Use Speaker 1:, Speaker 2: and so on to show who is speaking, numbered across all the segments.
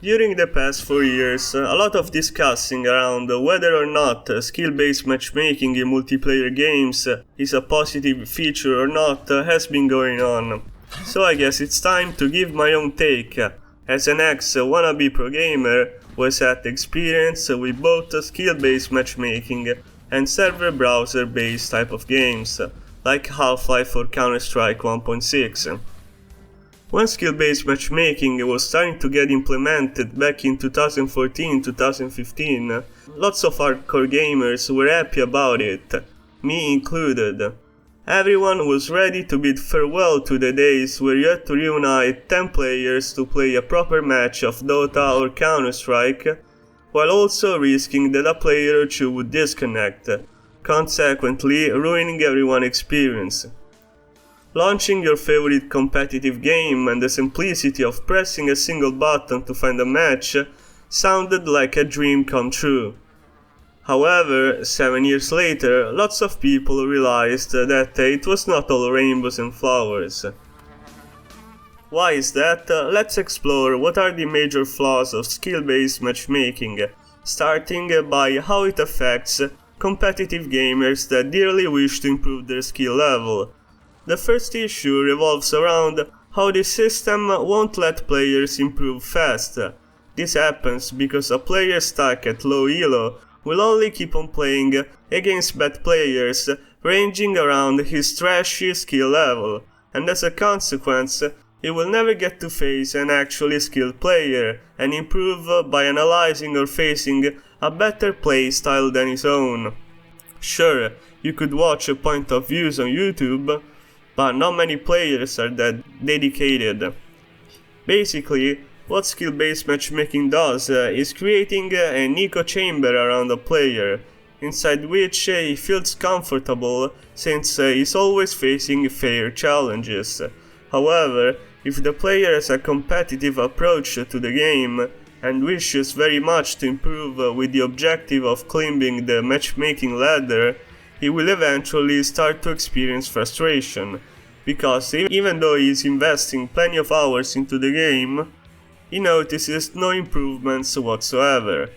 Speaker 1: During the past 4 years, a lot of discussing around whether or not skill-based matchmaking in multiplayer games is a positive feature or not has been going on. So I guess it's time to give my own take, as an ex-wannabe pro gamer who has had experience with both skill-based matchmaking and server browser-based type of games, like Half-Life or Counter-Strike 1.6. When skill-based matchmaking was starting to get implemented back in 2014-2015, lots of hardcore gamers were happy about it, me included. Everyone was ready to bid farewell to the days where you had to reunite 10 players to play a proper match of Dota or Counter-Strike, while also risking that a player or two would disconnect, consequently ruining everyone's experience. Launching your favorite competitive game and the simplicity of pressing a single button to find a match sounded like a dream come true. However, 7 years later, lots of people realized that it was not all rainbows and flowers. Why is that? Let's explore what are the major flaws of skill-based matchmaking, starting by how it affects competitive gamers that dearly wish to improve their skill level. The first issue revolves around how the system won't let players improve fast. This happens because a player stuck at low elo will only keep on playing against bad players ranging around his trashy skill level, and as a consequence, he will never get to face an actually skilled player and improve by analyzing or facing a better play style than his own. Sure, you could watch point of views on YouTube, but not many players are that dedicated. Basically, what skill-based matchmaking does is creating an echo chamber around a player, inside which he feels comfortable since he's always facing fair challenges. However, if the player has a competitive approach to the game and wishes very much to improve with the objective of climbing the matchmaking ladder, he will eventually start to experience frustration, because even though he is investing plenty of hours into the game, he notices no improvements whatsoever.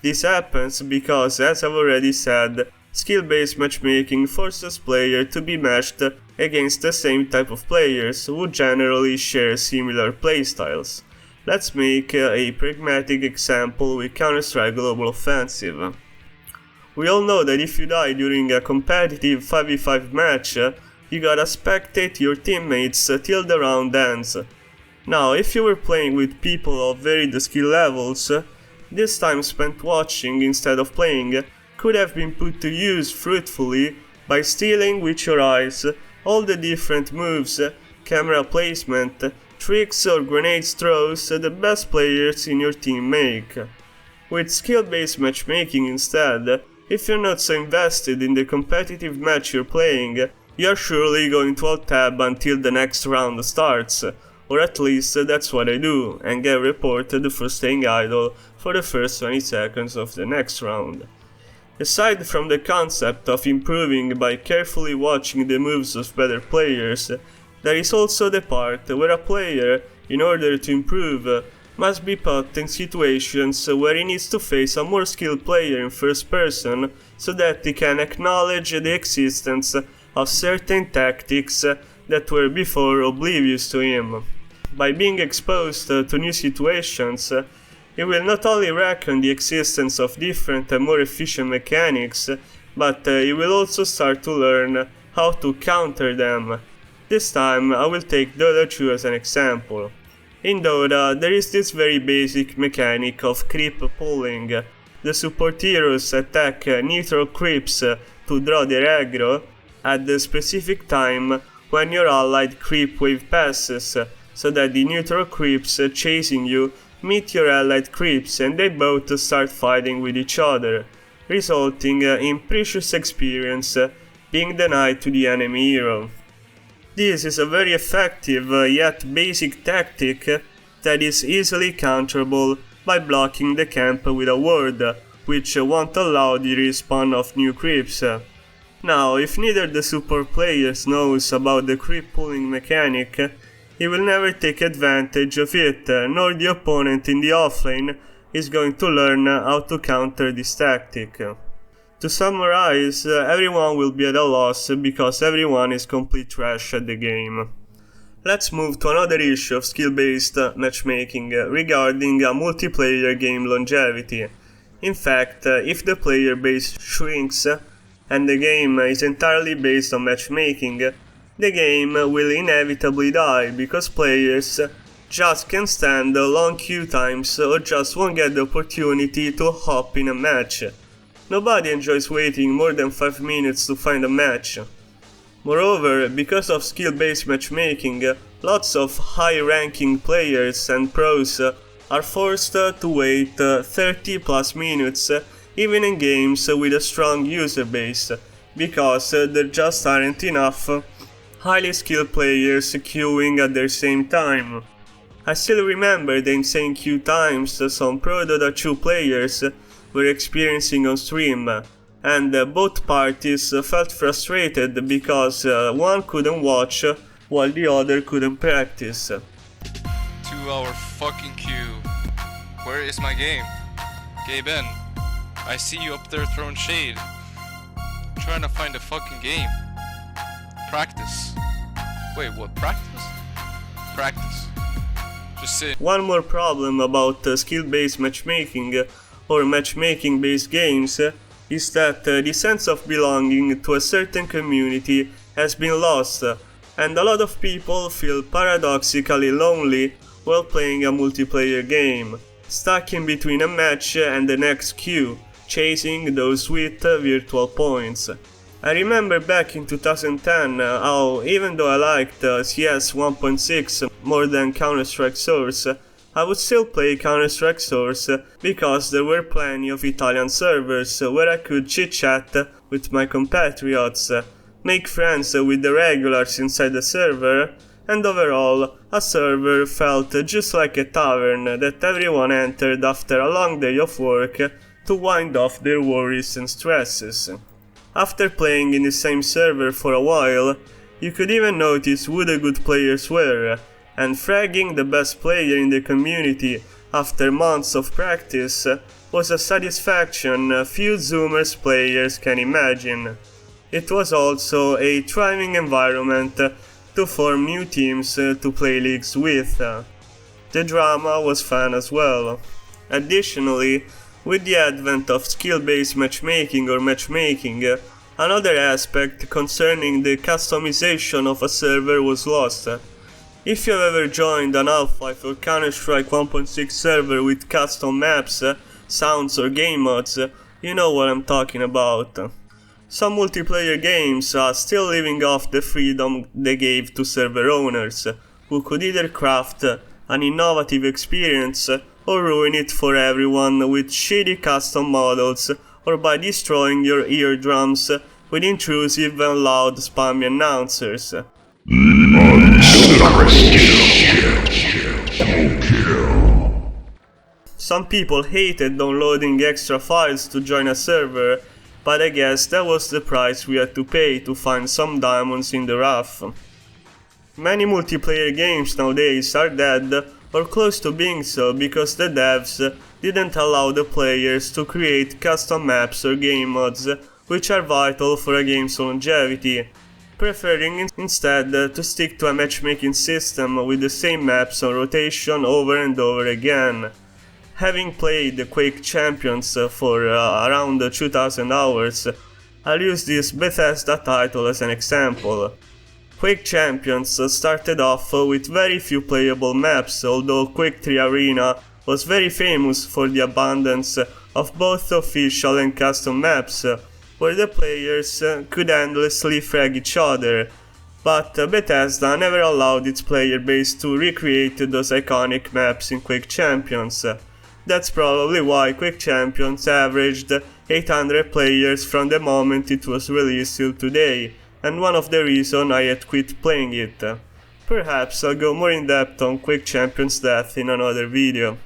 Speaker 1: This happens because, as I've already said, skill-based matchmaking forces players to be matched against the same type of players who generally share similar playstyles. Let's make a pragmatic example with Counter-Strike Global Offensive. We all know that if you die during a competitive 5v5 match, you gotta spectate your teammates till the round ends. Now, if you were playing with people of varied skill levels, this time spent watching instead of playing could have been put to use fruitfully by stealing with your eyes all the different moves, camera placement, tricks or grenades throws the best players in your team make. With skill-based matchmaking instead, if you're not so invested in the competitive match you're playing, you're surely going to alt-tab until the next round starts, or at least that's what I do, and get reported for staying idle for the first 20 seconds of the next round. Aside from the concept of improving by carefully watching the moves of better players, there is also the part where a player, in order to improve, must be put in situations where he needs to face a more skilled player in first person so that he can acknowledge the existence of certain tactics that were before oblivious to him. By being exposed to new situations, he will not only reckon the existence of different and more efficient mechanics, but he will also start to learn how to counter them. This time I will take Dota 2 as an example. In Dota, there is this very basic mechanic of creep pulling. The support heroes attack neutral creeps to draw their aggro at the specific time when your allied creep wave passes, so that the neutral creeps chasing you meet your allied creeps and they both start fighting with each other, resulting in precious experience being denied to the enemy hero. This is a very effective yet basic tactic that is easily counterable by blocking the camp with a ward, which won't allow the respawn of new creeps. Now, if neither the support players knows about the creep pulling mechanic, he will never take advantage of it, nor the opponent in the offlane is going to learn how to counter this tactic. To summarize, everyone will be at a loss because everyone is complete trash at the game. Let's move to another issue of skill-based matchmaking regarding a multiplayer game longevity. In fact, if the player base shrinks and the game is entirely based on matchmaking, the game will inevitably die because players just can't stand long queue times or just won't get the opportunity to hop in a match. Nobody enjoys waiting more than 5 minutes to find a match. Moreover, because of skill-based matchmaking, lots of high-ranking players and pros are forced to wait 30 plus minutes even in games with a strong user base, because there just aren't enough highly skilled players queuing at the same time. I still remember the insane queue times some Pro Dota 2 players were experiencing on stream, and both parties felt frustrated because one couldn't watch while the other couldn't practice.
Speaker 2: 2-hour fucking queue. Where is my game? Hey Ben, I see you up there throwing shade. I'm trying to find a fucking game. Practice. Wait, what? Practice? Practice. Just sit.
Speaker 1: One more problem about skill-based matchmaking or matchmaking-based games is that the sense of belonging to a certain community has been lost, and a lot of people feel paradoxically lonely while playing a multiplayer game, stuck in between a match and the next queue, chasing those sweet virtual points. I remember back in 2010 how, even though I liked CS 1.6 more than Counter-Strike Source, I would still play Counter-Strike Source because there were plenty of Italian servers where I could chit-chat with my compatriots, make friends with the regulars inside the server, and overall, a server felt just like a tavern that everyone entered after a long day of work to wind off their worries and stresses. After playing in the same server for a while, you could even notice who the good players were, and fragging the best player in the community after months of practice was a satisfaction few Zoomers players can imagine. It was also a thriving environment to form new teams to play leagues with. The drama was fun as well. Additionally, with the advent of skill-based matchmaking or matchmaking, another aspect concerning the customization of a server was lost. If you have ever joined an Half-Life or Counter-Strike 1.6 server with custom maps, sounds or game mods, you know what I'm talking about. Some multiplayer games are still living off the freedom they gave to server owners, who could either craft an innovative experience or ruin it for everyone with shitty custom models or by destroying your eardrums with intrusive and loud spammy announcers. Some people hated downloading extra files to join a server, but I guess that was the price we had to pay to find some diamonds in the rough. Many multiplayer games nowadays are dead or close to being so because the devs didn't allow the players to create custom maps or game mods which are vital for a game's longevity, preferring instead to stick to a matchmaking system with the same maps on rotation over and over again. Having played Quake Champions for around 2000 hours, I'll use this Bethesda title as an example. Quake Champions started off with very few playable maps, although Quake 3 Arena was very famous for the abundance of both official and custom maps, where the players could endlessly frag each other, but Bethesda never allowed its player base to recreate those iconic maps in Quake Champions. That's probably why Quake Champions averaged 800 players from the moment it was released till today, and one of the reasons I had quit playing it. Perhaps I'll go more in depth on Quake Champions' death in another video.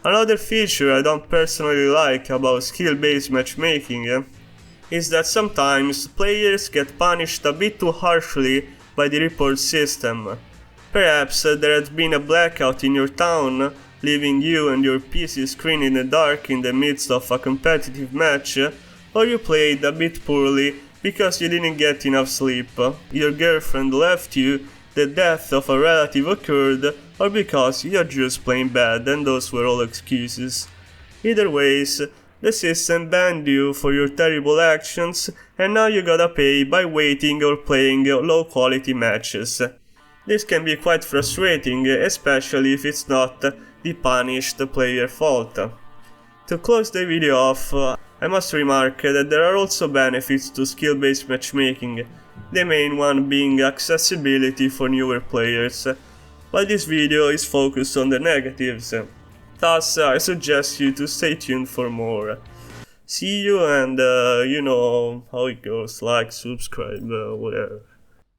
Speaker 1: Another feature I don't personally like about skill-based matchmaking is that sometimes players get punished a bit too harshly by the report system. Perhaps there has been a blackout in your town, leaving you and your PC screen in the dark in the midst of a competitive match, or you played a bit poorly because you didn't get enough sleep, your girlfriend left you, the death of a relative occurred, or because you're just plain bad and those were all excuses. Either ways, the system banned you for your terrible actions and now you gotta pay by waiting or playing low quality matches. This can be quite frustrating, especially if it's not the punished player fault. To close the video off, I must remark that there are also benefits to skill-based matchmaking, the main one being accessibility for newer players, but this video is focused on the negatives, thus I suggest you to stay tuned for more. See you and you know how it goes, like, subscribe, whatever.